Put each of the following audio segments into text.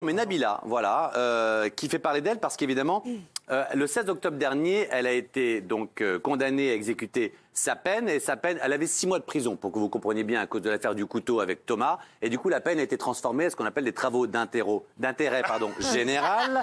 Mais Nabila, voilà, qui fait parler d'elle parce qu'évidemment, le 16 octobre dernier, elle a été donc condamnée à exécuter sa peine. Et sa peine, elle avait 6 mois de prison, pour que vous compreniez bien, à cause de l'affaire du couteau avec Thomas. Et du coup, la peine a été transformée à ce qu'on appelle des travaux d'intérêt général.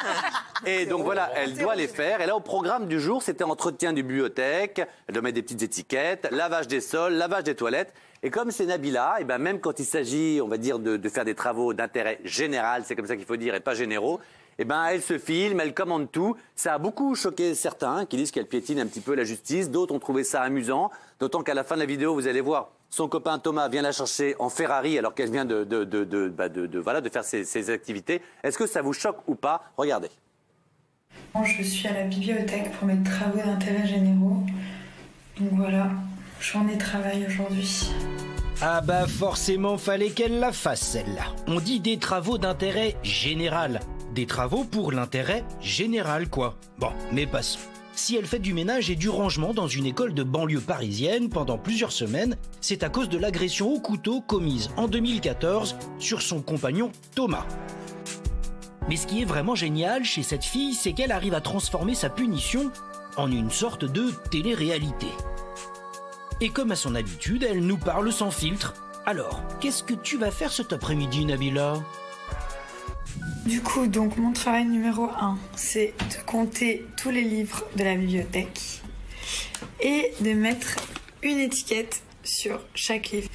Et donc voilà, elle doit les faire. Et là, au programme du jour, c'était entretien du bibliothèque. Elle doit mettre des petites étiquettes, lavage des sols, lavage des toilettes. Et comme c'est Nabila, et ben même quand il s'agit, on va dire, de faire des travaux d'intérêt général, c'est comme ça qu'il faut dire, et pas généraux, et ben elle se filme, elle commande tout. Ça a beaucoup choqué certains qui disent qu'elle piétine un petit peu la justice. D'autres ont trouvé ça amusant, d'autant qu'à la fin de la vidéo, vous allez voir, son copain Thomas vient la chercher en Ferrari alors qu'elle vient de faire ses activités. Est-ce que ça vous choque ou pas? Regardez. Je suis à la bibliothèque pour mes travaux d'intérêt généraux. Donc voilà, j'en ai travail aujourd'hui. Ah bah forcément fallait qu'elle la fasse celle-là. On dit des travaux d'intérêt général. Des travaux pour l'intérêt général quoi. Bon, mais passons. Si elle fait du ménage et du rangement dans une école de banlieue parisienne pendant plusieurs semaines, c'est à cause de l'agression au couteau commise en 2014 sur son compagnon Thomas. Mais ce qui est vraiment génial chez cette fille, c'est qu'elle arrive à transformer sa punition en une sorte de télé-réalité. Et comme à son habitude, elle nous parle sans filtre. Alors, qu'est-ce que tu vas faire cet après-midi, Nabila? Du coup, donc mon travail numéro 1, c'est de compter tous les livres de la bibliothèque et de mettre une étiquette sur chaque livre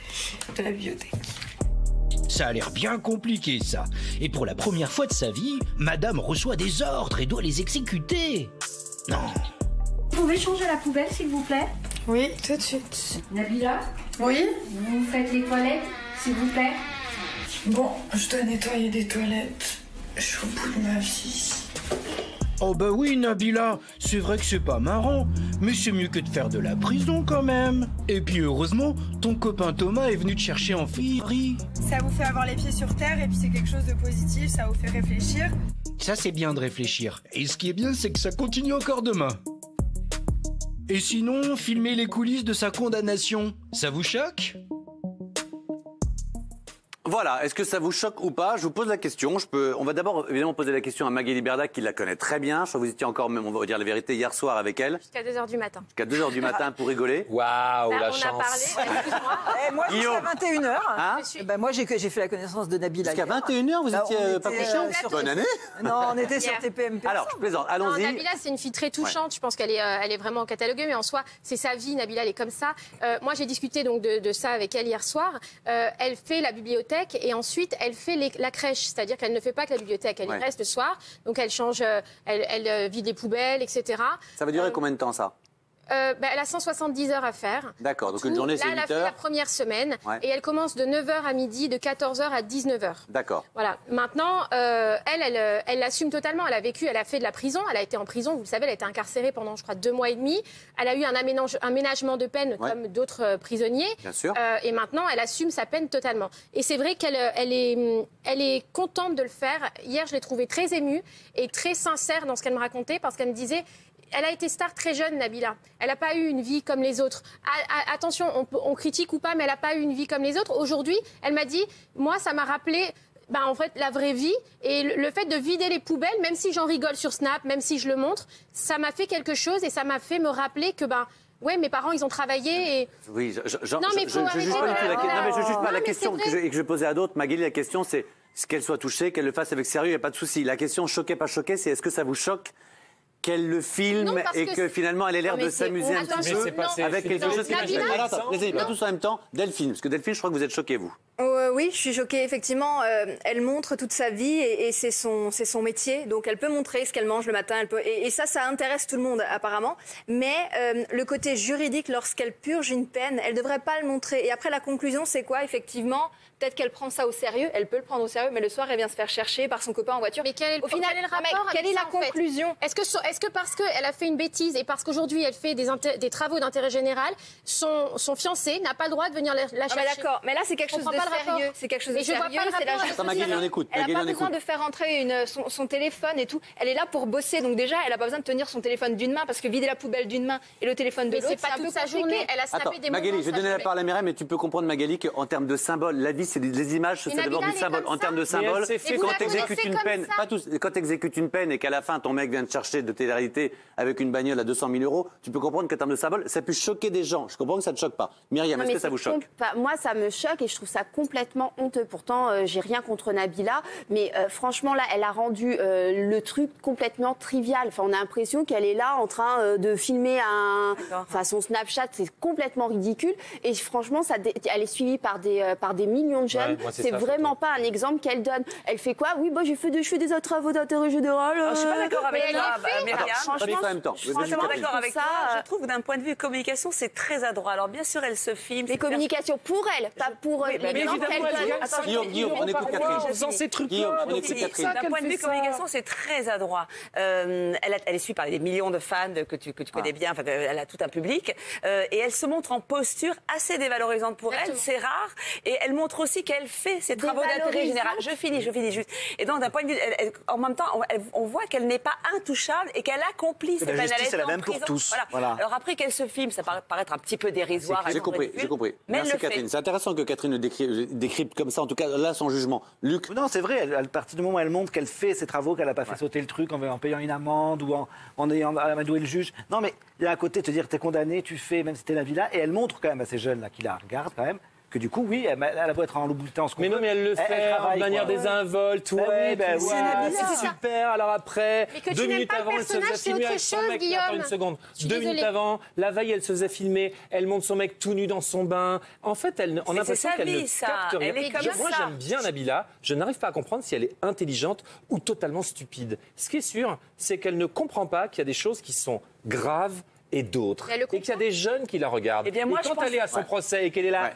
de la bibliothèque. Ça a l'air bien compliqué, ça. Et pour la première fois de sa vie, madame reçoit des ordres et doit les exécuter. Non. Vous pouvez changer la poubelle, s'il vous plaît? Oui, tout de suite. Nabila? Oui? Vous faites les toilettes, s'il vous plaît? Bon, je dois nettoyer des toilettes. Je suis au bout de ma vie. Oh bah oui, Nabila, c'est vrai que c'est pas marrant, mais c'est mieux que de faire de la prison quand même. Et puis heureusement, ton copain Thomas est venu te chercher en Ferrari. Ça vous fait avoir les pieds sur terre et puis c'est quelque chose de positif, ça vous fait réfléchir. Ça c'est bien de réfléchir. Et ce qui est bien, c'est que ça continue encore demain. Et sinon, filmer les coulisses de sa condamnation, ça vous choque ? Voilà, est-ce que ça vous choque ou pas? Je vous pose la question. On va d'abord évidemment poser la question à Magali Berda qui la connaît très bien. Je crois que vous étiez encore, même on va dire la vérité, hier soir avec elle. Jusqu'à 2h du matin. Jusqu'à 2h du matin pour rigoler. Waouh, la on chance. a parlé, excuse-moi. Moi, jusqu'à 21h. Hein Moi, j'ai fait la connaissance de Nabila. Jusqu'à 21h, vous étiez pas couché? Bonne année. Non, on était sur TPMP. Alors, je plaisante, allons-y. Nabila, c'est une fille très touchante. Ouais. Je pense qu'elle est vraiment cataloguée, mais en soi, c'est sa vie. Nabila, elle est comme ça. Moi, j'ai discuté donc de ça avec elle hier soir. Elle fait la bibliothèque et ensuite, elle fait la crèche. C'est-à-dire qu'elle ne fait pas que la bibliothèque. Elle y reste le soir. Donc, elle change, elle vide les poubelles, etc. Ça va durer combien de temps, ça? Elle a 170 heures à faire. D'accord, donc une journée, c'est 8 heures. Là, elle a fait la première semaine et elle commence de 9h à midi, de 14h à 19h. D'accord. Voilà. Maintenant, elle l'assume totalement. Elle a fait de la prison. Elle a été en prison, vous le savez, elle a été incarcérée pendant, je crois, 2 mois et demi. Elle a eu un aménagement de peine comme d'autres prisonniers. Bien sûr. Et maintenant, elle assume sa peine totalement. Et c'est vrai qu'elle est contente de le faire. Hier, je l'ai trouvée très émue et très sincère dans ce qu'elle me racontait parce qu'elle me disait... Elle a été star très jeune, Nabila. Elle n'a pas eu une vie comme les autres. Attention, on critique ou pas, mais elle n'a pas eu une vie comme les autres. Aujourd'hui, elle m'a dit, moi, ça m'a rappelé... en fait, la vraie vie et le fait de vider les poubelles, même si j'en rigole sur Snap, même si je le montre, ça m'a fait quelque chose et ça m'a fait me rappeler que ouais, mes parents, ils ont travaillé et... Oui, je juge pas la question et que je posais à d'autres. Magali, la question, c'est qu'elle soit touchée, qu'elle le fasse avec sérieux, il n'y a pas de souci. La question choquée, pas choquée, c'est est-ce que ça vous choque qu'elle le filme et que finalement elle ait l'air de s'amuser un petit peu avec quelque chose qui est... Pas tous en même temps. Delphine, parce que Delphine, je crois que vous êtes choquée, vous. Oui, je suis choquée. Effectivement, elle montre toute sa vie et c'est son métier. Donc, elle peut montrer ce qu'elle mange le matin. Et ça intéresse tout le monde, apparemment. Mais le côté juridique, lorsqu'elle purge une peine, elle ne devrait pas le montrer. Et après, la conclusion, c'est quoi? Effectivement, peut-être qu'elle prend ça au sérieux. Elle peut le prendre au sérieux, mais le soir, elle vient se faire chercher par son copain en voiture. Mais quel est le rapport? Quelle est la conclusion? Est-ce que parce qu'elle a fait une bêtise et parce qu'aujourd'hui, elle fait des travaux d'intérêt général, son fiancé n'a pas le droit de venir la chercher? D'accord, mais là, c'est quelque chose de rapport. C'est quelque chose de Et je vois sérieux. pas le C'est la rapport. justice. Attends, Magali, on écoute. Elle n'a Magali, pas on besoin écoute. de faire rentrer son téléphone et tout. Elle est là pour bosser. Donc déjà, elle n'a pas besoin de tenir son téléphone d'une main parce que vider la poubelle d'une main et le téléphone de Mais l'autre, c'est pas un peu toute sa compliqué. journée. Elle a Attends, snappé des Magali, moments. je vais donner la parole à Myriam, mais tu peux comprendre, Magali, qu'en termes de symbole, la vie, c'est des images, c'est d'abord du symbole. En termes de symbole, quand tu exécutes une peine, pas tous, quand tu exécutes une peine et qu'à la fin, ton mec vient te chercher de télé-réalité avec une bagnole à 200 000 €, tu peux comprendre qu'en termes de symbole, ça peut choquer des gens. Je comprends que ça ne te choque pas. Myriam, est-ce que ça vous choque? Moi, ça me choque et je trouve ça complètement honteux. Pourtant, j'ai rien contre Nabila, mais franchement, là, elle a rendu le truc complètement trivial. Enfin, on a l'impression qu'elle est là en train de filmer son Snapchat, c'est complètement ridicule. Et franchement, elle est suivie par des millions de jeunes. Ouais, c'est vraiment pas un exemple qu'elle donne. Elle fait quoi? Oui, je fais des travaux d'intérêt général. Je suis pas d'accord avec toi, Myriam. Franchement, en même temps. Je suis entièrement d'accord avec toi. Je trouve que d'un point de vue communication, c'est très adroit. Alors bien sûr, elle se filme. Les communications pour elle, pas pour l'exemple qu'elle donne. Guillaume, on écoute Catherine. Guillaume, on écoute Catherine. D'un point de vue communication, c'est très adroit. Elle est suivie par des millions de fans que tu connais bien. Enfin, elle a tout un public. Et elle se montre en posture assez dévalorisante pour elle. C'est rare. Et elle montre aussi qu'elle fait ses travaux d'intérêt général. Je finis juste. Et donc, d'un point de vue, en même temps, on voit qu'elle n'est pas intouchable et qu'elle accomplit ses peines. La justice, c'est la même pour tous. Voilà. Alors après qu'elle se filme, ça paraît être un petit peu dérisoire. J'ai compris. Merci Catherine. C'est intéressant que Catherine le décrypte comme ça, en tout cas là son jugement. Luc? Non, c'est vrai, à partir du moment où elle montre qu'elle fait ses travaux, qu'elle n'a pas fait sauter le truc en payant une amende ou en ayant amadoué le juge. Non, mais il y a un côté de te dire t'es condamné, tu fais, même si t'es Nabila, et elle montre quand même à ces jeunes là qui la regardent quand même, que du coup, oui, elle a beau être en loup-boutin, ce qu'on Mais non, mais elle le fait de manière désinvolte, c'est super. Alors après, 2 minutes avant, elle se faisait filmer avec son mec. Attends une seconde. 2 minutes avant, la veille, elle se faisait filmer. Elle montre son mec tout nu dans son bain. En fait, on a l'impression qu'elle ne capte rien. Moi, j'aime bien Nabila. Je n'arrive pas à comprendre si elle est intelligente ou totalement stupide. Ce qui est sûr, c'est qu'elle ne comprend pas qu'il y a des choses qui sont graves et d'autres, et qu'il y a des jeunes qui la regardent. Et quand elle est à son procès et qu'elle est là,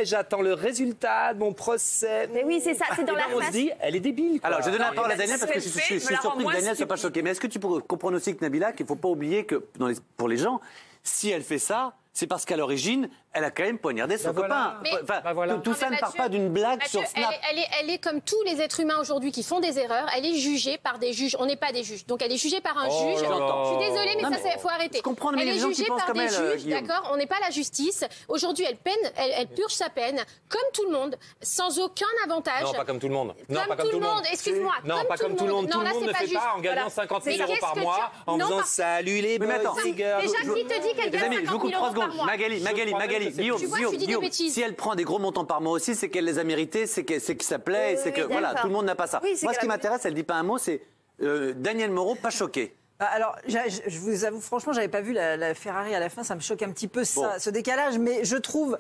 j'attends le résultat de mon procès. Mais oui, c'est ça, c'est dans la face. On se dit, elle est débile. Alors, je donne la parole à Daniel parce que je suis surpris que Daniel ne soit pas choqué. Mais est-ce que tu pourrais comprendre aussi que Nabila, qu'il ne faut pas oublier que pour les gens, si elle fait ça, c'est parce qu'à l'origine, elle a quand même poignardé son copain. Tout ça ne part pas d'une blague sur Snap. Elle est comme tous les êtres humains aujourd'hui qui font des erreurs. Elle est jugée par des juges. On n'est pas des juges. Donc elle est jugée par un juge. Je suis désolée, mais ça, il faut arrêter. Je comprends, mais elle les est gens qui jugée pensent par comme des elle, juges, d'accord. On n'est pas la justice. Aujourd'hui, elle purge sa peine, comme tout le monde, sans aucun avantage. Non, pas comme tout le monde. Non, pas comme tout le monde. Excuse-moi. Non, pas comme tout le monde. Tout le monde ne fait pas en gagnant 50 000 € par mois, en faisant salut les boss, les gars. Déjà, qui te dit qu'elle gagne 50 000 € par mois? Magali, Guillaume, si elle prend des gros montants par mois aussi, c'est qu'elle les a mérités, c'est que ça plaît, c'est que voilà, tout le monde n'a pas ça. Moi, ce qui m'intéresse, elle dit pas un mot, c'est Daniel Moreau pas choqué. Alors, je vous avoue, franchement, j'avais pas vu la Ferrari à la fin, ça me choque un petit peu ce décalage, mais je trouve,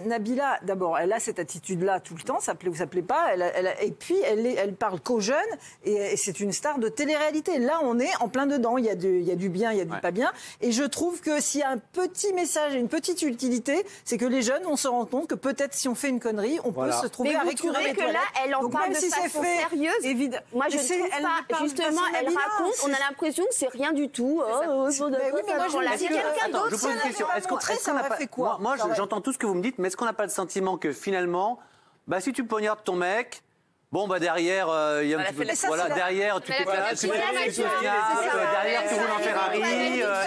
Nabila, d'abord, elle a cette attitude-là tout le temps, ça plaît ou ça plaît pas, et puis elle parle qu'aux jeunes, et c'est une star de télé-réalité. Là, on est en plein dedans, il y a du bien, il y a du pas bien, et je trouve que s'il y a un petit message, une petite utilité, c'est que les jeunes, on se rend compte que peut-être si on fait une connerie, on peut se trouver à récurer les toilettes. Là, elle en parle de façon sérieuse. Moi, je ne trouve pas. Justement, elle raconte, on a l'impression que c'est rien du tout. Je vous pose une question. Moi, j'entends tout ce que vous me dites, mais est-ce qu'on n'a pas le sentiment que finalement, si tu poignardes ton mec, derrière, il y a un petit peu. Derrière, tu t'éclates, derrière, tu roules en Ferrari,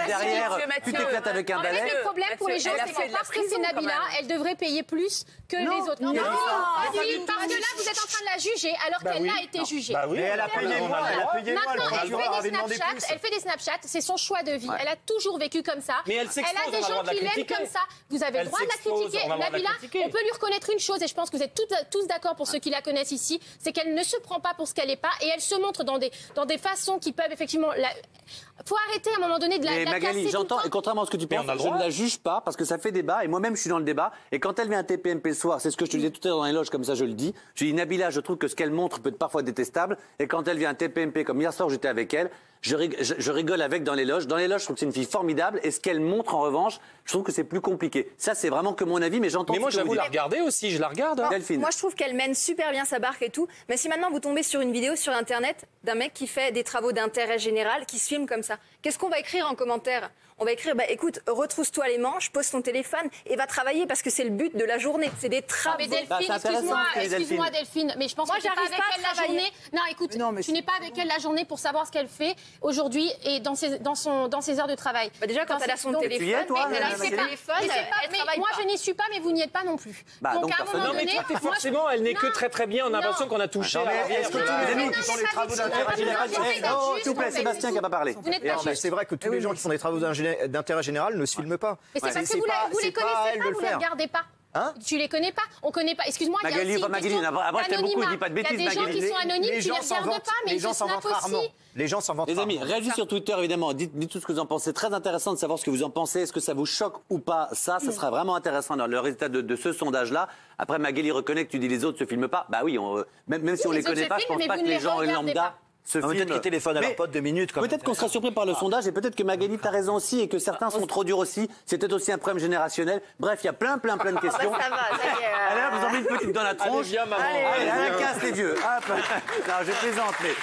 derrière, tu t'éclates avec un balai. Le problème pour les gens, c'est que parce que c'est Nabila, elle devrait payer plus que les autres. Non, parce que là, vous êtes en train de la juger alors qu'elle a été jugée. Mais elle a payé moins. Maintenant, elle fait des Snapchats, c'est son choix de vie. Elle a toujours vécu comme ça. Mais elle a des gens qui l'aiment comme ça. Vous avez le droit de la critiquer. Nabila, on peut lui reconnaître une chose, et je pense que vous êtes tous d'accord pour ceux qui la connaissent ici, c'est qu'elle ne se prend pas pour ce qu'elle n'est pas, et elle se montre dans des façons qui peuvent effectivement... Faut arrêter à un moment donné de la Magali, casser. J'entends, et contrairement à ce que tu penses, je ne la juge pas parce que ça fait débat et moi-même je suis dans le débat. Et quand elle vient à TPMP le soir, c'est ce que je te disais tout à l'heure dans les loges, comme ça je le dis. Je dis Nabila, je trouve que ce qu'elle montre peut être parfois détestable. Et quand elle vient à TPMP, comme hier soir j'étais avec elle, Je rigole avec dans les loges. Dans les loges, je trouve que c'est une fille formidable. Et ce qu'elle montre, en revanche, je trouve que c'est plus compliqué. Ça, c'est vraiment que mon avis, mais j'entends. Mais moi, j'avoue la regarder aussi. Je la regarde. Hein. Delphine. Moi, je trouve qu'elle mène super bien sa barque et tout. Mais si maintenant vous tombez sur une vidéo sur Internet d'un mec qui fait des travaux d'intérêt général, qui se filme comme ça, qu'est-ce qu'on va écrire en commentaire? On va écrire, bah écoute, retrousse-toi les manches, pose ton téléphone et va travailler parce que c'est le but de la journée. C'est des travaux. Mais Delphine, excuse-moi Delphine, mais je pense que tu n'es pas avec elle la journée. Non, écoute, tu n'es pas avec elle la journée pour savoir ce qu'elle fait aujourd'hui et dans ses heures de travail. Bah déjà, quand elle a son téléphone, elle travaille. Moi, je n'y suis pas, mais vous n'y êtes pas non plus. Donc, à un moment donné, forcément, elle n'est que très très bien. On a l'impression qu'on a touché. Est-ce que tous les amis qui font des travaux d'intérêt général, s'il vous plaît, Sébastien qui n'a pas parlé. C'est vrai que tous les gens qui font des travaux d'intérêt général ne se filment pas. Mais c'est parce que vous les connaissez pas, vous les regardez pas. Hein? Tu les connais pas, on connaît pas. Excuse-moi, il y a aussi une question d'anonymat. Il y a des gens qui sont anonymes, tu les regardes pas, mais ils se snapent aussi. Les gens s'en vantent. Les amis, réagissez sur Twitter évidemment. Dites tout ce que vous en pensez. C'est très intéressant de savoir ce que vous en pensez. Est-ce que ça vous choque ou pas? Ça sera vraiment intéressant dans le résultat de ce sondage-là. Après, Magali reconnaît que tu dis les autres se filment pas. Bah oui, même si on les connaît pas, je pense pas que les gens lambda. Peut-être qu'ils téléphonent à leur pote 2 minutes. Peut-être qu'on sera surpris par le sondage et peut-être que Magali, t'as raison aussi et que certains sont trop durs aussi. C'est peut-être aussi un problème générationnel. Bref, il y a plein de questions. Ça va, ça y est. Allez, vous en mettez une petite dans la tronche. Allez, viens, maman. Allez, casse les vieux. Hop. Non, je plaisante, mais